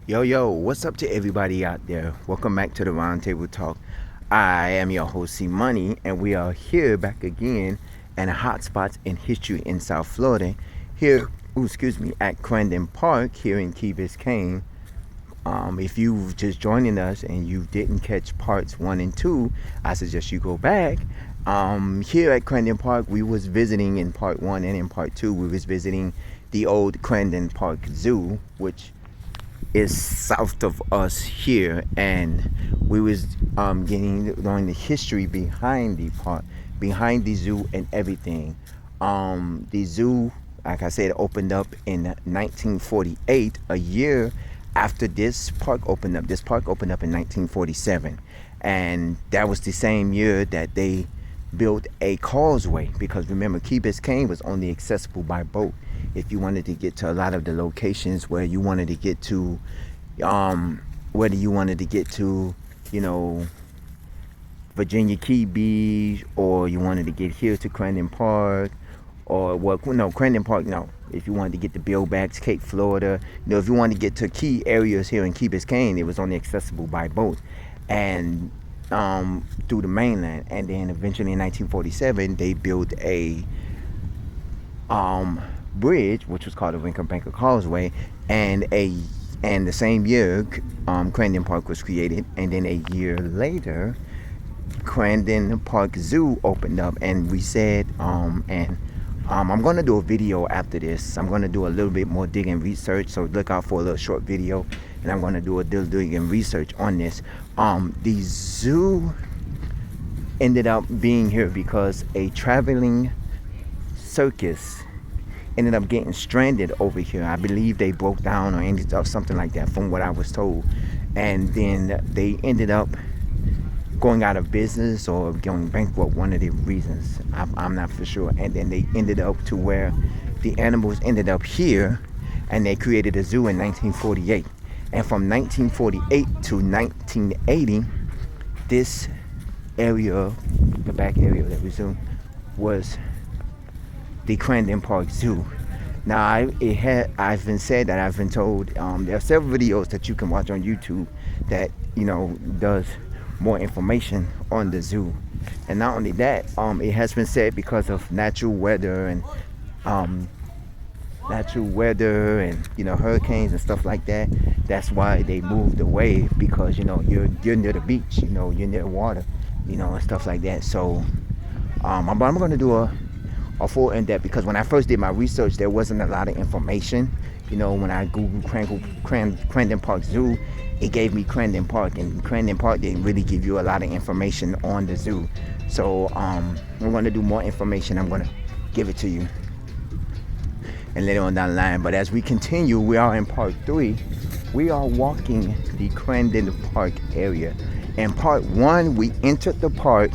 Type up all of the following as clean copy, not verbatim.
Yo, what's up to everybody out there? Welcome back to the Roundtable Talk. I am your host, C Money, and we are here back again in hotspots in history in South Florida. Here, at Crandon Park here in Key Biscayne. If you've just joining us and you didn't catch parts 1 and 2, I suggest you go back. Here at Crandon Park, we was visiting in part 1 and in part 2. We was visiting the old Crandon Park Zoo, which is south of us here, and we was getting knowing the history behind the park, behind the zoo and everything. The zoo, like I said, opened up in 1948, a year after this park opened up. This park opened up in 1947, and that was the same year that they built a causeway, because remember, Key Biscayne was only accessible by boat. If you wanted to get to a lot of the locations where you wanted to get to, whether you wanted to get to, you know, Virginia Key Beach, or you wanted to get here to Crandon Park, or Crandon Park, no. If you wanted to get to Billbacks, Cape Florida, if you wanted to get to key areas here in Key Biscayne, it was only accessible by boat, and through the mainland. And then eventually in 1947, they built a bridge, which was called the Winker Causeway, and the same year, Crandon Park was created, and then a year later, Crandon Park Zoo opened up, and we said, I'm going to do a video after this. I'm going to do a little bit more digging research, so look out for a little short video, and I'm going to do a little digging research on this. The zoo ended up being here because a traveling circus ended up getting stranded over here. I believe they broke down or ended up something like that, from what I was told. And then they ended up going out of business or going bankrupt, one of the reasons. I'm not for sure. And then they ended up to where the animals ended up here, and they created a zoo in 1948. And from 1948 to 1980, this area, the back area that we zoomed, was the Crandon Park Zoo. Now, I've been said that I've been told there are several videos that you can watch on YouTube that does more information on the zoo. And not only that, it has been said because of natural weather and hurricanes and stuff like that. That's why they moved away, because you're near the beach, you're near water, and stuff like that. So I'm going to do a full in-depth, because when I first did my research, there wasn't a lot of information. When I googled Crandon Park Zoo, it gave me Crandon Park, and Crandon Park didn't really give you a lot of information on the zoo. So we're going to do more information. I'm going to give it to you and later on down the line. But as we continue, we are in part 3. We are walking the Crandon Park area. In part 1, we entered the park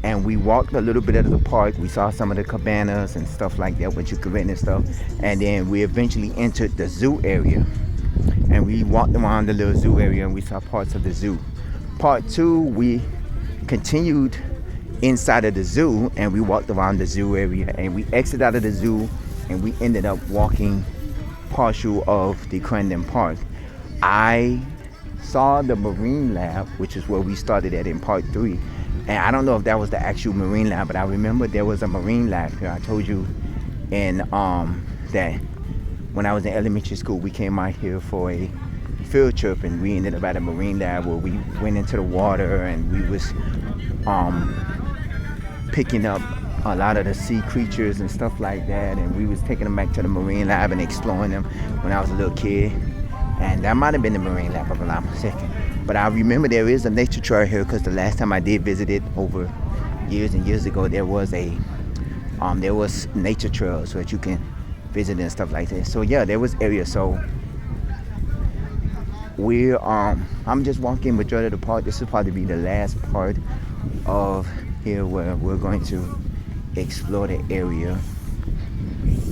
and we walked a little bit of the park. We saw some of the cabanas and stuff like that, what you could rent and stuff. And then we eventually entered the zoo area, and we walked around the little zoo area, and we saw parts of the zoo. Part 2, we continued inside of the zoo, and we walked around the zoo area, and we exited out of the zoo, and we ended up walking partial of the Crandon Park. I saw the Marine Lab, which is where we started at in part 3. And I don't know if that was the actual Marine Lab, but I remember there was a Marine Lab here. I told you in that when I was in elementary school, we came out here for a field trip, and we ended up at a Marine Lab where we went into the water, and we was picking up a lot of the sea creatures and stuff like that, and we was taking them back to the Marine Lab and exploring them when I was a little kid. And that might have been the Marine Lab, if I'm not mistaken. But I remember there is a nature trail here, because the last time I did visit it over years and years ago, there was nature trails so that you can visit and stuff like that. So yeah, there was areas. So I'm just walking majority of the park. This will probably be the last part of here where we're going to explore the area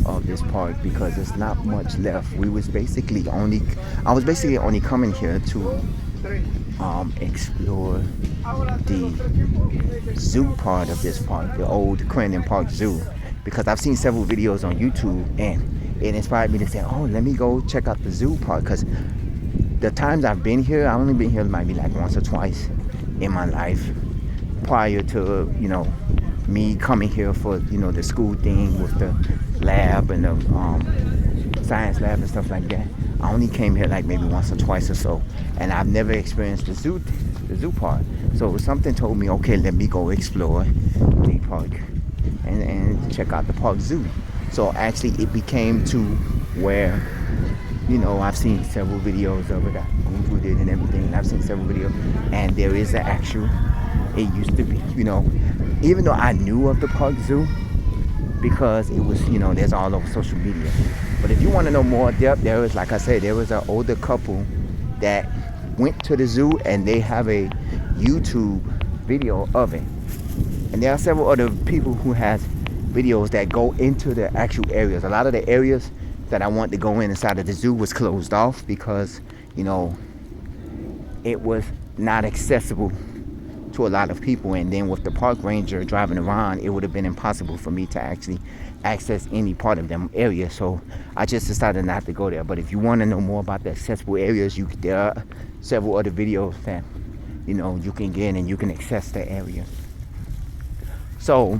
of this park, because there's not much left. I was basically only coming here to explore the zoo part of this park, the old Crandon Park Zoo, because I've seen several videos on YouTube, and it inspired me to say, oh, let me go check out the zoo part, because the times I've been here, I've only been here maybe like once or twice in my life prior to, me coming here for, the school thing with the lab and the science lab and stuff like that. I only came here like maybe once or twice or so, and I've never experienced the zoo part. So something told me, okay, let me go explore the park and check out the park zoo. So actually, it became to where, I've seen several videos of it. I googled it and everything. And I've seen several videos, and there is an actual. It used to be, even though I knew of the park zoo because it was, there's all over social media. But if you want to know more depth, there was, like I said, there was an older couple that went to the zoo, and they have a YouTube video of it. And there are several other people who has videos that go into the actual areas. A lot of the areas that I wanted to go inside of the zoo was closed off because, it was not accessible to a lot of people. And then with the park ranger driving around, it would have been impossible for me to actually access any part of them areas. So I just decided not to go there. But if you want to know more about the accessible areas, there are several other videos that you can get and you can access the area. So,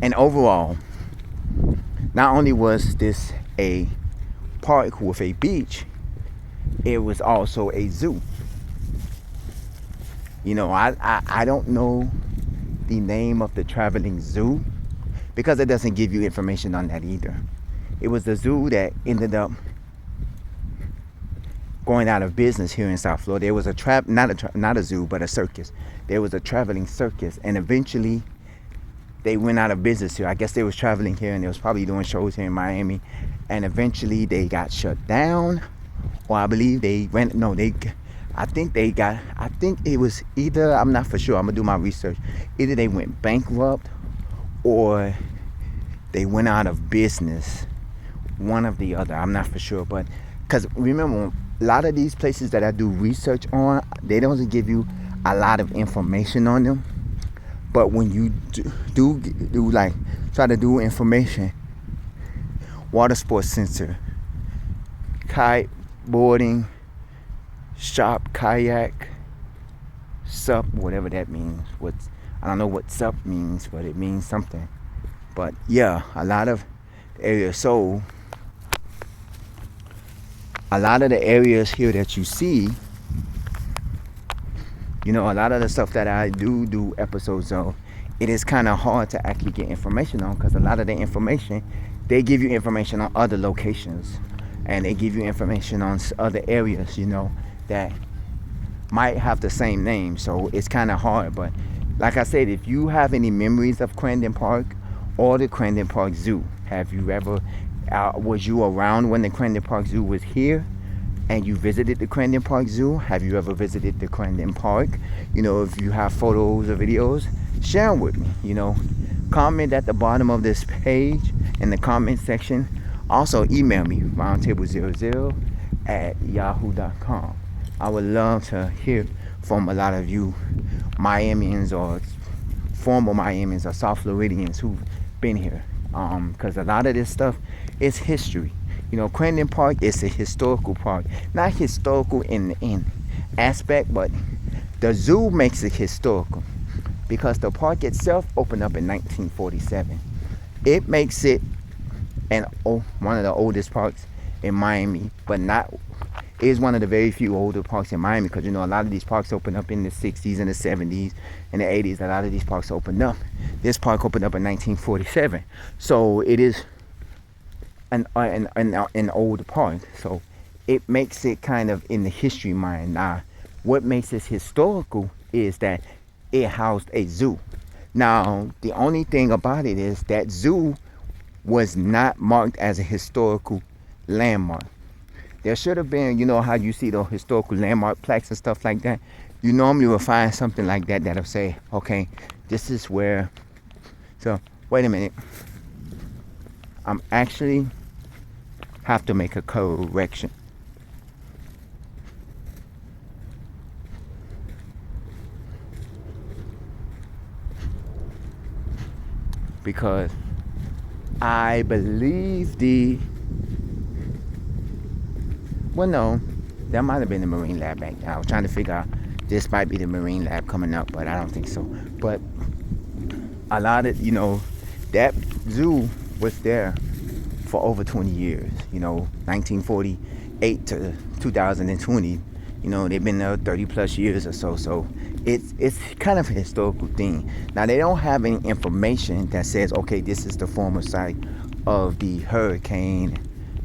and overall, not only was this a park with a beach, it was also a zoo. I don't know the name of the traveling zoo because it doesn't give you information on that either. It was the zoo that ended up going out of business here in South Florida. There was not a zoo, but a circus. There was a traveling circus, and eventually they went out of business here. I guess they was traveling here, and they was probably doing shows here in Miami, and eventually they got shut down, or I believe I think it was either, I'm not for sure, I'm gonna do my research, either they went bankrupt or they went out of business, one of the other. I'm not for sure, but because remember, a lot of these places that I do research on, they don't give you a lot of information on them. But when you do like try to do information, water sports center, kite boarding, shop, kayak, sup, whatever that means. I don't know what sup means, but it means something. But yeah, a lot of areas. So a lot of the areas here that you see, a lot of the stuff that I do episodes of, it is kind of hard to actually get information on, because a lot of the information, they give you information on other locations, and they give you information on other areas, that might have the same name. So it's kind of hard. But like I said, if you have any memories of Crandon Park or the Crandon Park Zoo, have you ever, was you around when the Crandon Park Zoo was here and you visited the Crandon Park Zoo? Have you ever visited the Crandon Park? If you have photos or videos, share them with me. Comment at the bottom of this page in the comment section. Also email me, roundtable00@yahoo.com. I would love to hear from a lot of you Miamians or former Miamians or South Floridians who've been here, because a lot of this stuff is history. Crandon Park is a historical park, not historical in aspect, but the zoo makes it historical because the park itself opened up in 1947. It makes it one of the oldest parks in Miami, but it is one of the very few older parks in Miami, because a lot of these parks opened up in the 60s and the 70s and the 80s. A lot of these parks opened up. This park opened up in 1947, so it is an old park. So it makes it kind of in the history mind. Now, what makes this historical is that it housed a zoo. Now, the only thing about it is that zoo was not marked as a historical landmark. There should have been, how you see the historical landmark plaques and stuff like that. You normally will find something like that that'll say, okay, this is where. So, wait a minute. I'm actually have to make a correction. Because I believe Well, no, that might have been the Marine Lab back then. I was trying to figure out this might be the Marine Lab coming up, but I don't think so. But a lot of, that zoo was there for over 20 years, 1948 to 2020. They've been there 30 plus years or so. So it's kind of a historical thing. Now, they don't have any information that says, okay, this is the former site of the hurricane,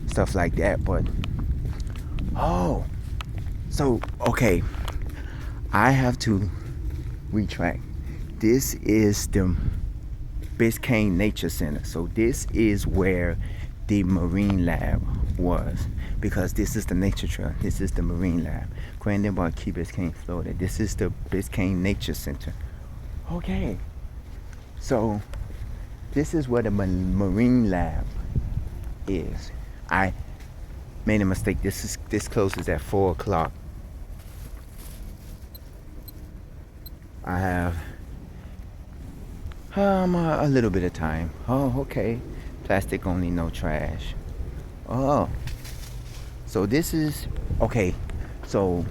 stuff like that. But, okay, I have to retract. This is the Biscayne Nature Center. So this is where the Marine Lab was, because this is the nature trail. This is the Marine Lab, Crandon, Key Biscayne, Florida. This is the Biscayne Nature Center. Okay, so this is where the Marine Lab is. I made a mistake. This closes at 4 o'clock. I have a little bit of time. Oh, okay. Plastic only, no trash. Oh, so this is okay. So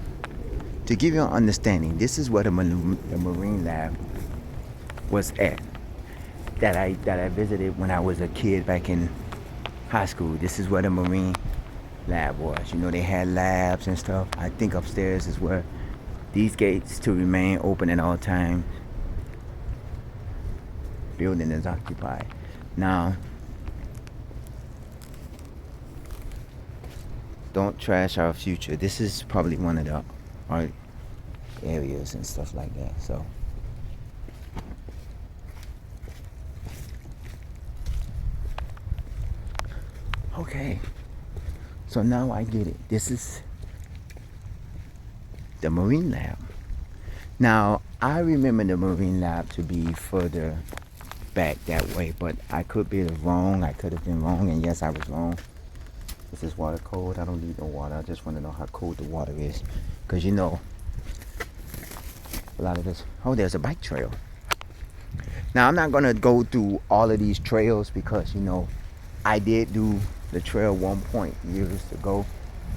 to give you an understanding, this is where the Marine Lab was at. That I visited when I was a kid back in high school. This is where the Marine Lab was. They had labs and stuff. I think upstairs is where these gates to remain open at all times. Building is occupied. Now, don't trash our future. This is probably one of the art areas and stuff like that. So okay, so now I get it. This is the Marine Lab. Now, I remember the Marine Lab to be further back that way, but I could be wrong. I could have been wrong, and yes, I was wrong. Is this water cold? I don't need no water. I just want to know how cold the water is, because a lot of this. Oh, there's a bike trail. Now, I'm not gonna go through all of these trails because I did do the trail one point years ago,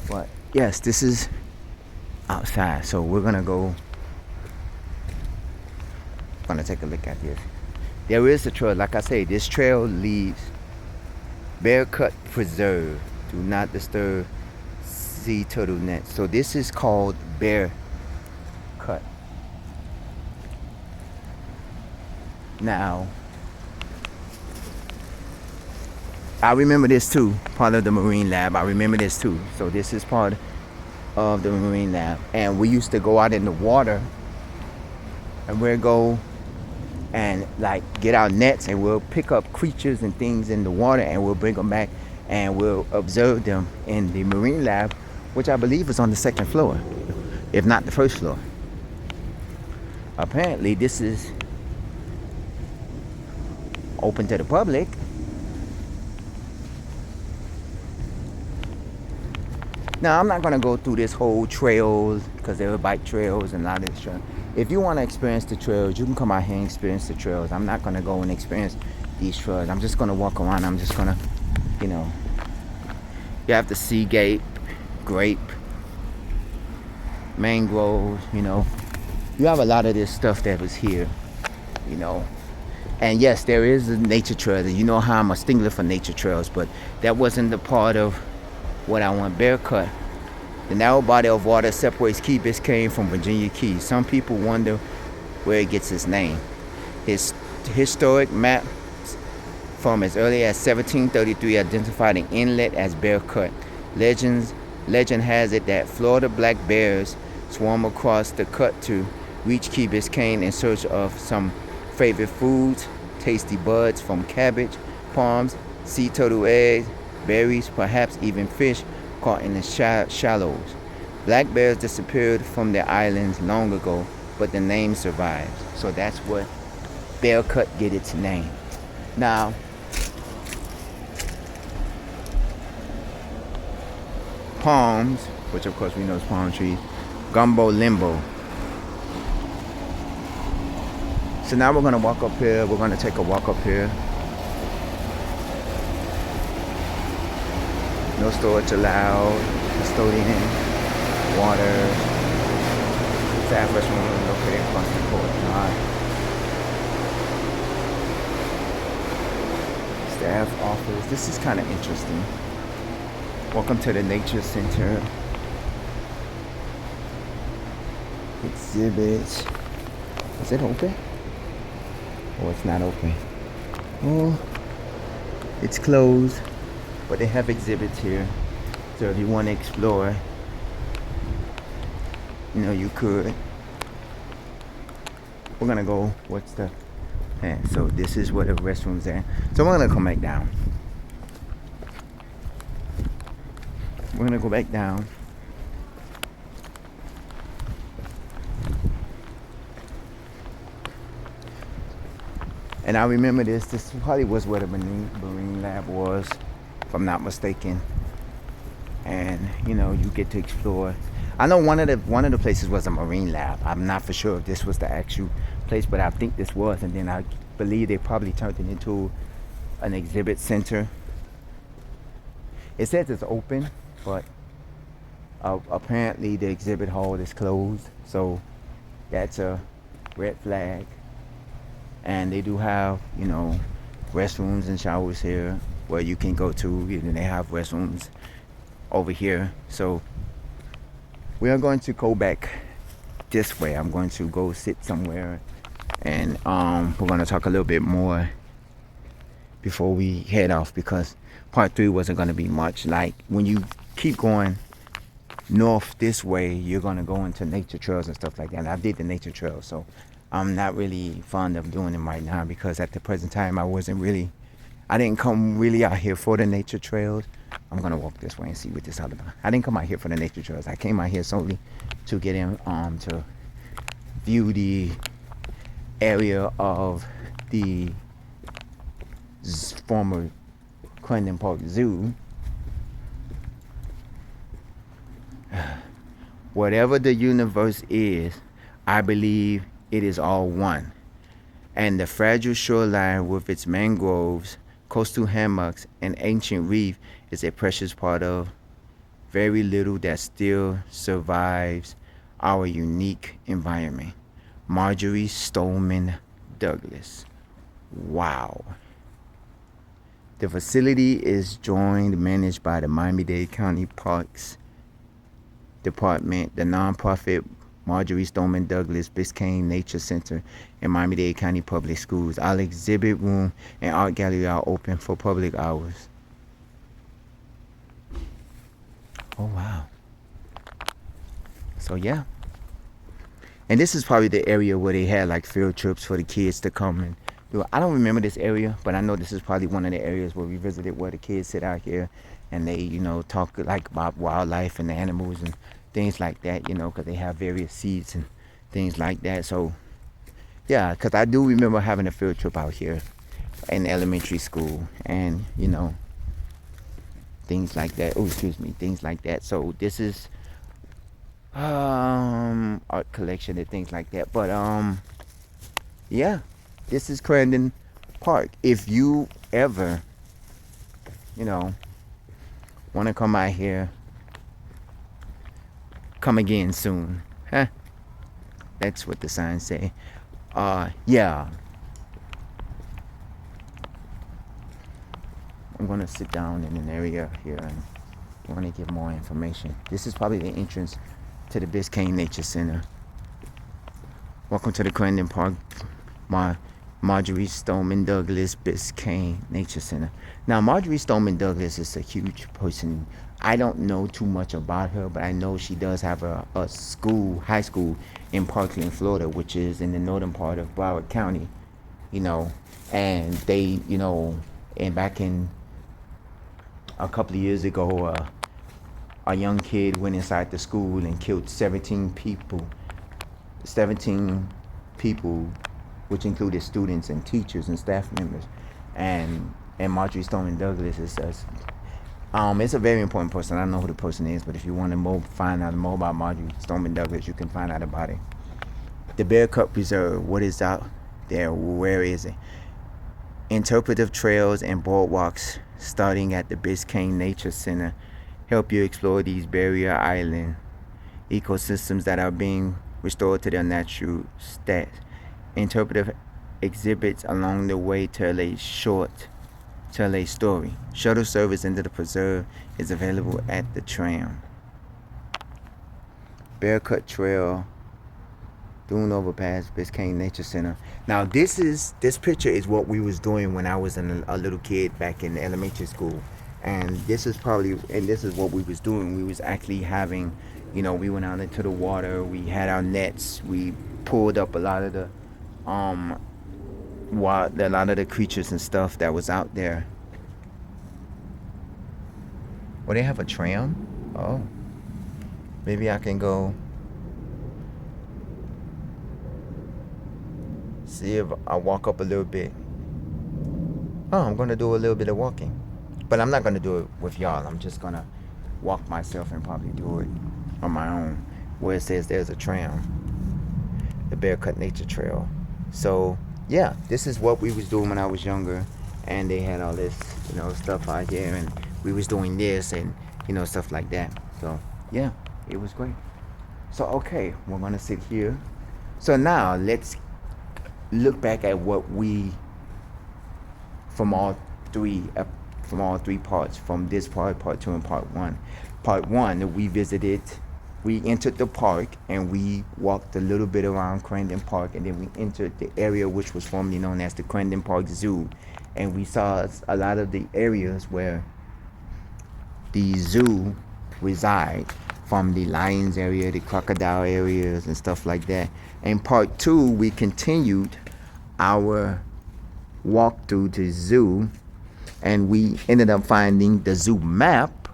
but yes, this is outside, so we're gonna take a look at this. There is a trail. Like I say, this trail leads Bear Cut Preserve. Do not disturb sea turtle nets. So this is called Bear Cut. Now, I remember this too, part of the Marine Lab. I remember this too. So this is part of the Marine Lab. And we used to go out in the water and we'd go and get our nets and we'll pick up creatures and things in the water and we'll bring them back and we'll observe them in the Marine Lab, which I believe is on the second floor, if not the first floor. Apparently this is open to the public. Now, I'm not going to go through this whole trails because there are bike trails and a lot of this trail. If you want to experience the trails, you can come out here and experience the trails. I'm not going to go and experience these trails. I'm just going to walk around. I'm just going to, you have the sea gate, grape, mangroves, You have a lot of this stuff that was here, And yes, there is a nature trail. You know how I'm a stickler for nature trails, but that wasn't the part of what I want. Bear Cut. The narrow body of water separates Key Biscayne from Virginia Key. Some people wonder where it gets its name. His historic maps from as early as 1733 identified an inlet as Bear Cut. Legend has it that Florida black bears swarm across the cut to reach Key Biscayne in search of some favorite foods, tasty buds from cabbage, palms, sea turtle eggs, berries, perhaps even fish caught in the shallows. Black bears disappeared from their islands long ago, but the name survives. So that's what Bear Cut get its name. Now, palms, which of course we know is palm trees, gumbo limbo. So now we're gonna walk up here. We're gonna take a walk up here. No storage allowed. Custodian. Water. Staff restaurant located across the court. Staff office. This is kind of interesting. Welcome to the Nature Center. Exhibits. Is it open? Oh, it's not open. Oh, it's closed. But they have exhibits here. So if you want to explore, you know, you could. We're gonna go. What's the? Yeah, so this is where the restroom's at. So we're gonna come back down. We're gonna go back down. And I remember this. This probably was where the marine lab was, if I'm not mistaken. And you know, you get to explore. I know one of the places was a marine lab. I'm not for sure if this was the actual place, but I think this was. And then I believe they probably turned it into an exhibit center. It says it's open, but apparently the exhibit hall is closed. So that's a red flag. And they do have, you know, restrooms and showers here where you can go to. And they have restrooms over here. So we are going to go back this way. I'm going to go sit somewhere, and we're going to talk a little bit more before we head off, because part 3 wasn't going to be much. Like when you keep going north this way, you're going to go into nature trails and stuff like that. And I did the nature trail, so I'm not really fond of doing them right now, because at the present time I didn't come really out here for the nature trails. I'm gonna walk this way and see what this is all about. I didn't come out here for the nature trails. I came out here solely to get in to view the area of the former Crandon Park Zoo. Whatever the universe is, I believe it is all one. And the fragile shoreline with its mangroves, coastal hammocks, and ancient reef is a precious part of very little that still survives our unique environment. Marjorie Stoneman Douglas. Wow. The facility is joined managed by the Miami-Dade County Parks Department, the nonprofit Marjorie Stoneman Douglas Biscayne Nature Center, and Miami-Dade County Public Schools. Our exhibit room and art gallery are open for public hours. Oh wow. So yeah. And this is probably the area where they had like field trips for the kids to come and do. I don't remember this area, but I know this is probably one of the areas where we visited, where the kids sit out here and they, you know, talk like about wildlife and the animals and things like that, you know, because they have various seeds and things like that. So yeah, because I do remember having a field trip out here in elementary school, and you know, things like that. Oh, excuse me, things like that. So this is art collection and things like that. But yeah, this is Crandon Park. If you ever, you know, want to come out here, come again soon. Huh? That's what the signs say. Yeah. I'm gonna sit down in an area here and I want to give more information. This is probably the entrance to the Biscayne Nature Center. Welcome to the Crandon Park, Marjorie Stoneman Douglas Biscayne Nature Center. Now, Marjorie Stoneman Douglas is a huge person. I don't know too much about her, but I know she does have a high school in Parkland, Florida, which is in the northern part of Broward County, you know. And they, you know, and back in a couple of years ago, a young kid went inside the school and killed 17 people, which included students and teachers and staff members. And Marjorie Stoneman Douglas is it's a very important person. I don't know who the person is, but if you want to find out more about Marjorie Stoneman Douglas, you can find out about it. The Bear Cup Preserve, what is out there? Where is it? Interpretive trails and boardwalks starting at the Biscayne Nature Center help you explore these barrier island ecosystems that are being restored to their natural state. Interpretive exhibits along the way tell a story. Shuttle service into the preserve is available at the tram. Bearcut Trail, Dune Overpass, Biscayne Nature Center. Now this picture is what we was doing when I was a little kid back in elementary school, and this is what we was doing. We was actually having, we went out into the water. We had our nets. We pulled up a lot of the creatures and stuff that was out there. Oh, they have a tram? Oh. Maybe I can go see if I walk up a little bit. Oh, I'm going to do a little bit of walking. But I'm not going to do it with y'all. I'm just going to walk myself and probably do it on my own. Where it says there's a tram. The Bearcut Nature Trail. So, yeah, this is what we was doing when I was younger. And they had all this, stuff out here. And we was doing this and, stuff like that. So, yeah, it was great. So, okay, we're going to sit here. So now let's look back at what we, from all three parts, from this part 2, and part 1. Part 1, we entered the park and we walked a little bit around Crandon Park, and then we entered the area which was formerly known as the Crandon Park Zoo, and we saw a lot of the areas where the zoo reside, from the lions area, the crocodile areas and stuff like that. In part 2, we continued our walk through the zoo, and we ended up finding the zoo map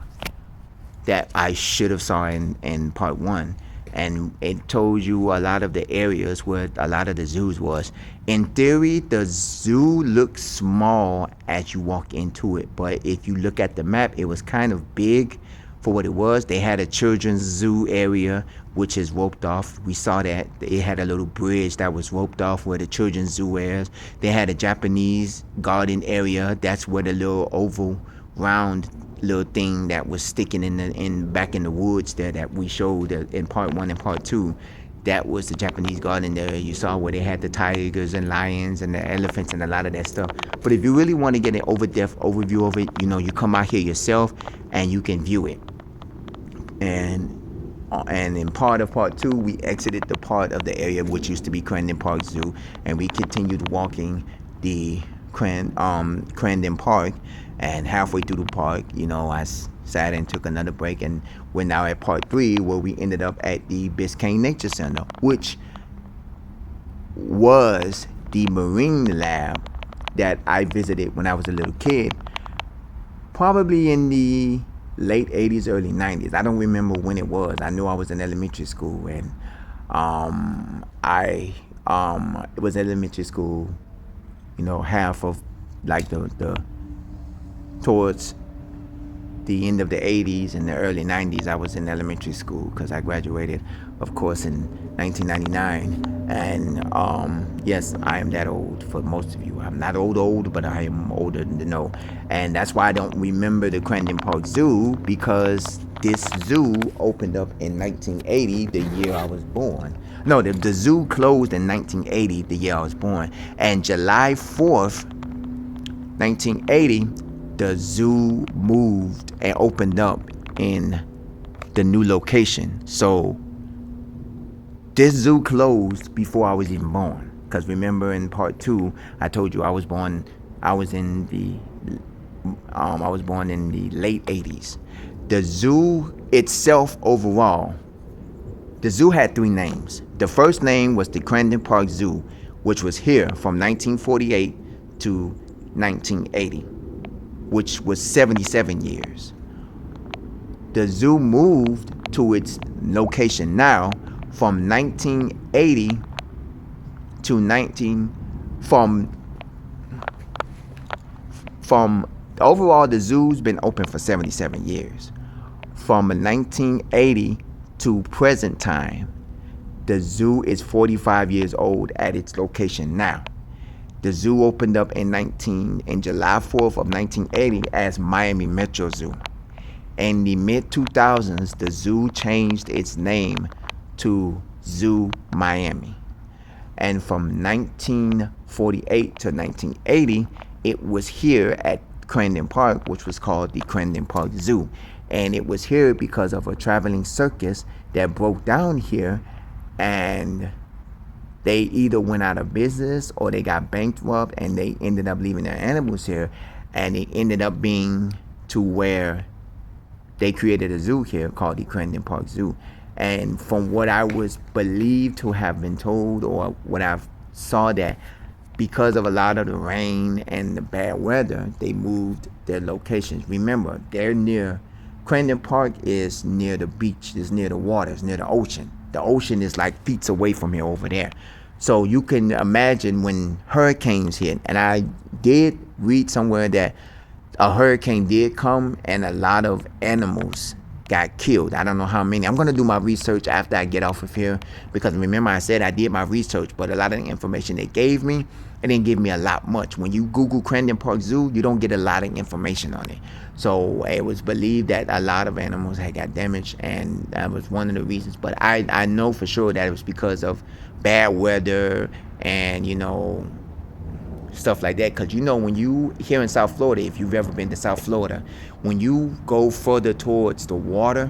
that I should have saw in part 1, and it told you a lot of the areas where a lot of the zoos was. In theory, the zoo looks small as you walk into it, but if you look at the map, it was kind of big for what it was. They had a children's zoo area which is roped off. We saw that it had a little bridge that was roped off where the children's zoo is. They had a Japanese garden area. That's where the little oval round little thing that was sticking back in the woods there that we showed in part 1 and part 2. That was the Japanese garden there. You saw where they had the tigers and lions and the elephants and a lot of that stuff. But if you really want to get an over-depth overview of it, you come out here yourself and you can view it. And in part 2, we exited the part of the area which used to be Crandon Park Zoo, and we continued walking the Crandon Park. And halfway through the park, I sat and took another break, and we're now at part 3, where we ended up at the Biscayne Nature Center, which was the marine lab that I visited when I was a little kid, probably in the late 80s, early 90s. I don't remember when it was. I knew I was in elementary school, and it was elementary school, half of like the towards the end of the 80s and the early 90s. I was in elementary school because I graduated, of course, in 1999. And yes, I am that old for most of you. I'm not old, but I am older than to know. And that's why I don't remember the Crandon Park Zoo, because this zoo opened up in 1980, the year I was born. No, the zoo closed in 1980, the year I was born. And July 4th, 1980, the zoo moved and opened up in the new location. So this zoo closed before I was even born. Because remember in part 2, I told you I was born in the late 80s. The zoo itself overall, the zoo had 3 names. The first name was the Crandon Park Zoo, which was here from 1948 to 1980, which was 77 years. The zoo moved to its location now from 1980 to from overall, the zoo's been open for 77 years. From 1980 to present time, the zoo is 45 years old at its location now. The zoo opened up in July 4th of 1980 as Miami Metro Zoo. In the mid 2000s, the zoo changed its name to Zoo Miami. And from 1948 to 1980, it was here at Crandon Park, which was called the Crandon Park Zoo. And it was here because of a traveling circus that broke down here, and they either went out of business or they got bankrupt, and they ended up leaving their animals here, and it ended up being to where they created a zoo here called the Crandon Park Zoo. And from what I was believed to have been told, or what I saw, that because of a lot of the rain and the bad weather, they moved their locations. Remember, they're near, Crandon Park is near the beach, it's near the water, it's near the ocean. The ocean is like feet away from here over there. So you can imagine when hurricanes hit, and I did read somewhere that a hurricane did come and a lot of animals got killed. I don't know how many. I'm going to do my research after I get off of here, because remember I said I did my research, but a lot of the information they gave me, it didn't give me a lot much. When you Google Crandon Park Zoo, you don't get a lot of information on it. So it was believed that a lot of animals had got damaged, and that was one of the reasons. But I know for sure that it was because of bad weather and, stuff like that. Because when you here in South Florida, if you've ever been to South Florida, when you go further towards the water,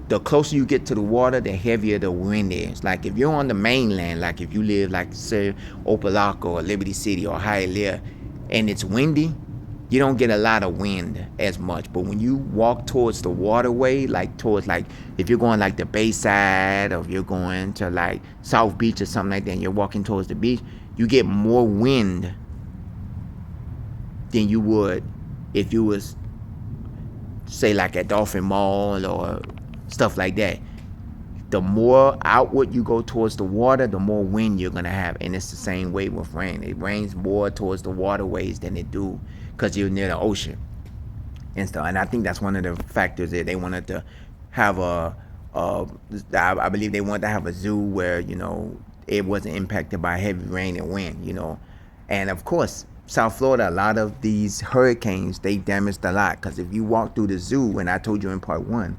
the closer you get to the water, the heavier the wind is. Like if you're on the mainland, like if you live like say Opelika or Liberty City or Hialeah, and it's windy, you don't get a lot of wind as much. But when you walk towards the waterway, like towards, like if you're going like the Bayside, or if you're going to like South Beach or something like that, and you're walking towards the beach, you get more wind than you would if you was, say, like at Dolphin Mall or stuff like that. The more outward you go towards the water, the more wind you're going to have. And it's the same way with rain. It rains more towards the waterways than it do because you're near the ocean and stuff. And I think that's one of the factors that they wanted to have I believe they wanted to have a zoo where, it wasn't impacted by heavy rain and wind, And of course, South Florida, a lot of these hurricanes, they damaged a lot. Because if you walk through the zoo, and I told you in part 1,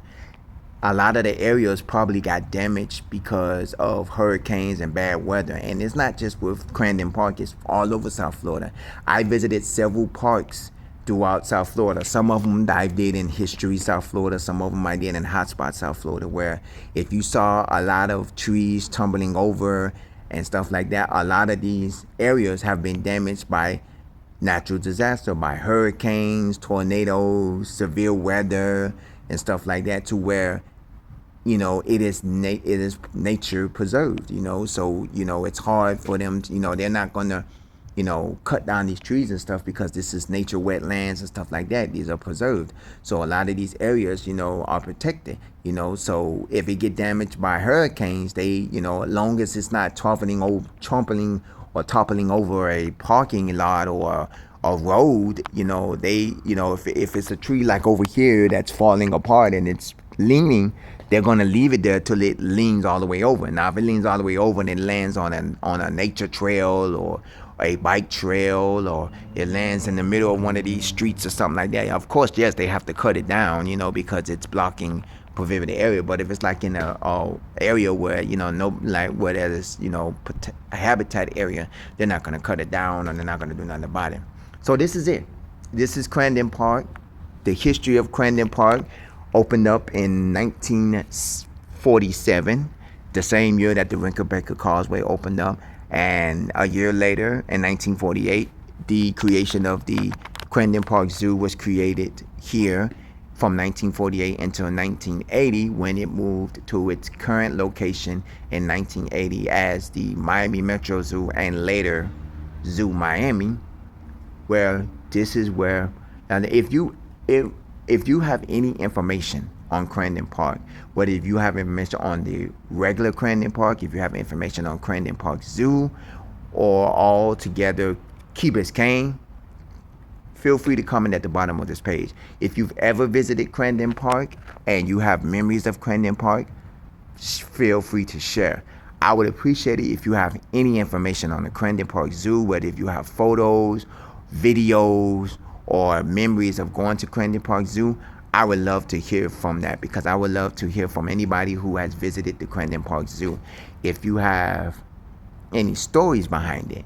a lot of the areas probably got damaged because of hurricanes and bad weather. And it's not just with Crandon Park, it's all over South Florida. I visited several parks throughout South Florida. Some of them I did in History South Florida, some of them I did in Hotspot South Florida, where if you saw a lot of trees tumbling over and stuff like that, a lot of these areas have been damaged by natural disaster, by hurricanes, tornadoes, severe weather and stuff like that, to where it is nature preserved, so it's hard for them to, they're not gonna cut down these trees and stuff, because this is nature wetlands and stuff like that. These are preserved. So a lot of these areas, are protected, so if it get damaged by hurricanes, they, as long as it's not toppling over a parking lot or a road, they, if it's a tree like over here that's falling apart and it's leaning, they're going to leave it there till it leans all the way over. Now, if it leans all the way over and it lands on a nature trail or a bike trail, or it lands in the middle of one of these streets or something like that, of course, yes, they have to cut it down, because it's blocking prohibited area. But if it's like in a area where, where there's, a habitat area, they're not going to cut it down, and they're not going to do nothing about it. So this is it. This is Crandon Park. The history of Crandon Park opened up in 1947, the same year that the Rickenbacker Causeway opened up. And a year later, in 1948, the creation of the Crandon Park Zoo was created here from 1948 until 1980, when it moved to its current location in 1980 as the Miami Metro Zoo, and later Zoo Miami, where this is where, and if you have any information on Crandon Park, whether if you have information on the regular Crandon Park, if you have information on Crandon Park Zoo, or all together Key Biscayne, feel free to comment at the bottom of this page. If you've ever visited Crandon Park and you have memories of Crandon Park, feel free to share. I would appreciate it if you have any information on the Crandon Park Zoo, whether if you have photos, videos, or memories of going to Crandon Park Zoo. I would love to hear from that, because I would love to hear from anybody who has visited the Crandon Park Zoo. If you have any stories behind it,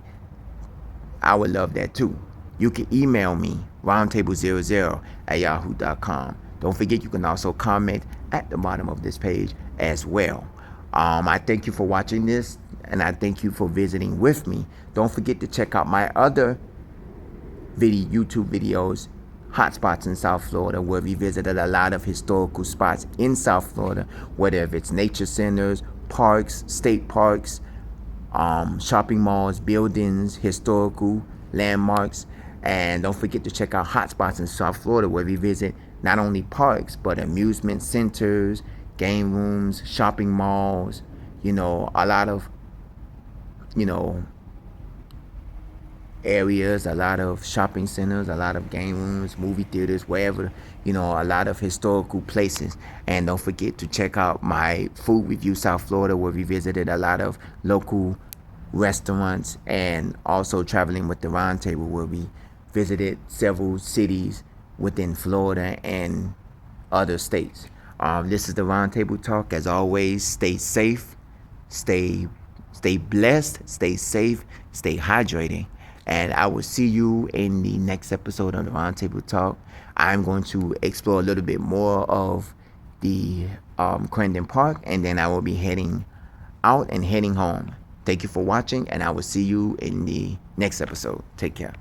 I would love that too. You can email me, roundtable00@yahoo.com. Don't forget, you can also comment at the bottom of this page as well. I thank you for watching this, and I thank you for visiting with me. Don't forget to check out my other YouTube videos, Hotspots in South Florida, where we visited a lot of historical spots in South Florida, whether if it's nature centers, parks, state parks, shopping malls, buildings, historical landmarks. And don't forget to check out Hotspots in South Florida, where we visit not only parks but amusement centers, game rooms, shopping malls, a lot of areas, a lot of shopping centers, a lot of game rooms, movie theaters, wherever, a lot of historical places. And don't forget to check out my Food Review South Florida, where we visited a lot of local restaurants, and also Traveling with the Roundtable, where we visited several cities within Florida and other states. This is the Roundtable Talk. As always, stay safe, stay blessed, stay safe, stay hydrated. And I will see you in the next episode of the Roundtable Talk. I'm going to explore a little bit more of the Crandon Park, and then I will be heading out and heading home. Thank you for watching, and I will see you in the next episode. Take care.